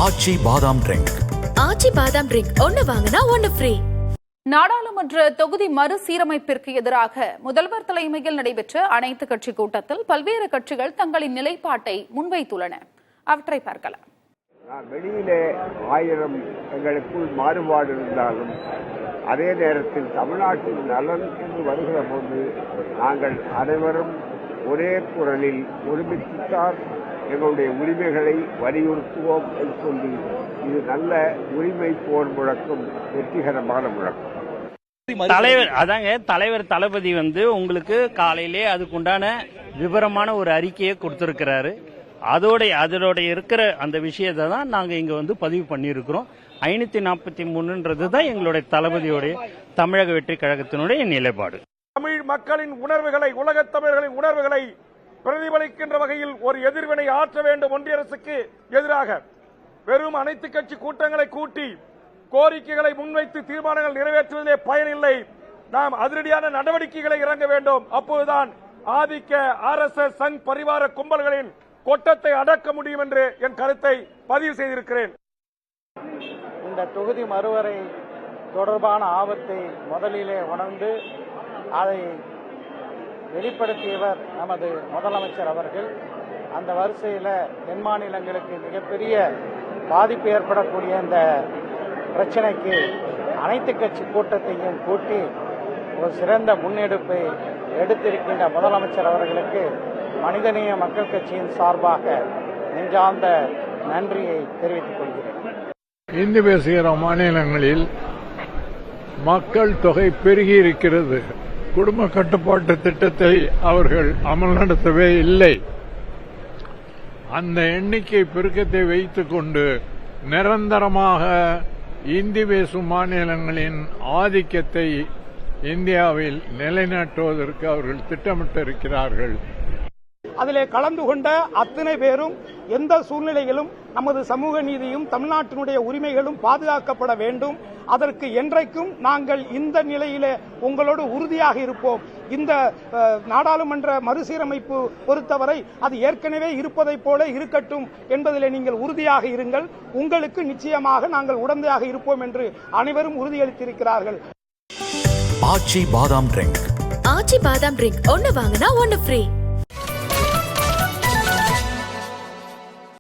ஆச்சி பாதாம் ட்ரிங்க். ஆச்சி பாதாம் ட்ரிங்க் ஒன்னு வாங்கினா ஒன்னு ஃப்ரீ. நாடாளுமன்ற தொகுதி மறுசீரமைப்பிற்கு எதிராக முதல்வர் தலைமையில் நடைபெற்ற அனைத்து கட்சி கூட்டத்தில் பல்வேறு கட்சிகள் தங்களின் நிலைப்பாட்டை முன்வைத்துள்ளன. அவற்றை பார்க்கலாம். வெளியிலே 1000 எங்களுக்குள் மாறுபாடு இருந்தாலும் அதே நேரத்தில் தமிழ்நாட்டின் நலன் என்று வருகிற போது நாங்கள் அனைவரும் ஒரே குரலில் ஒருமித்துத்தான் எங்களுடைய உரிமைகளை வலியுறுத்துவோம் என்று சொல்லி இது நல்ல உரிமை போர் முழக்கம், வெற்றிகரமான முழக்கம். தலைவர் தளபதி உங்களுக்கு காலையிலே அதுக்குண்டான விவரமான ஒரு அறிக்கையை கொடுத்திருக்கிறாரு. அதோட இருக்கிற அந்த விஷயத்தை தான் நாங்க இங்க பதிவு பண்ணியிருக்கிறோம். 543 தான் எங்களுடைய தளபதியோடைய தமிழக வெற்றி கழகத்தினுடைய நிலைப்பாடு. தமிழ் மக்களின் உணர்வுகளை, உலகத் தமிழர்களின் உணர்வுகளை பிரதிபலிக்கின்ற வகையில் ஒரு எதிர்வினை ஆற்ற வேண்டும். ஒன்றிய அரசுக்கு எதிராக வெறும் அனைத்து கட்சி கூட்டங்களை கூட்டி கோரிக்கைகளை முன்வைத்து தீர்மானங்கள் நிறைவேற்றுவதிலே பயனில்லை. நாம் அதிரடியான நடவடிக்கைகளை இறங்க வேண்டும். அப்போதுதான் ஆதிக்க RSS சங் பரிவார கும்பல்களின் கொட்டத்தை அடக்க முடியும் என்று என் கருத்தை பதிவு செய்திருக்கிறேன். இந்த தொகுதி மறுவரை தொடர்பான ஆபத்தை முதலிலே உணர்ந்து அதை வெளிப்படுத்தியவர் நமது முதலமைச்சர் அவர்கள். அந்த வரிசையில் தென் மாநிலங்களுக்கு மிகப்பெரிய பாதிப்பு ஏற்படக்கூடிய இந்த பிரச்சனைக்கு அனைத்து கட்சி கூட்டத்தையும் கூட்டி ஒரு சிறந்த முன்னெடுப்பை எடுத்திருக்கின்ற முதலமைச்சர் அவர்களுக்கு மனிதநேய மக்கள் கட்சியின் சார்பாக நெஞ்சார்ந்த நன்றியை தெரிவித்துக் கொள்கிறேன். இந்தி பேசுகிற மாநிலங்களில் மக்கள் தொகை பெருகி இருக்கிறது. குடும்ப கட்டுப்பாட்டு திட்டத்தை அவர்கள் அமல் நடத்தவே இல்லை. அந்த எண்ணிக்கை பெருக்கத்தை வைத்துக் கொண்டு நிரந்தரமாக இந்தி பேசும் மாநிலங்களின் ஆதிக்கத்தை இந்தியாவில் நிலைநாட்டுவதற்கு அவர்கள் திட்டமிட்டிருக்கிறார்கள். அதிலே கலந்து கொண்ட அத்தனை பேரும் எந்த சூழ்நிலையிலும் நமது சமூக நீதியும் தமிழ்நாட்டினுடைய உரிமைகளும் பாதுகாக்கப்பட வேண்டும். அதற்கு என்றைக்கும் நாங்கள் இந்த நிலையிலே உங்களோடு உறுதியாக இருப்போம். இந்த நாடாளுமன்ற மறுசீரமைப்பு பொறுத்தவரை அது ஏற்கனவே இருப்பதைப் போல இருக்கட்டும் என்பதிலே நீங்கள் உறுதியாக இருங்கள். உங்களுக்கு நிச்சயமாக நாங்கள் உடந்தையாக இருப்போம் என்று அனைவரும் உறுதியளித்திருக்கிறார்கள். ஆச்சி பாதாம் ட்ரிங்க். ஆச்சி பாதாம் ட்ரிங்க் ஒன்னு வாங்கினா ஒன்னு ஃப்ரீ.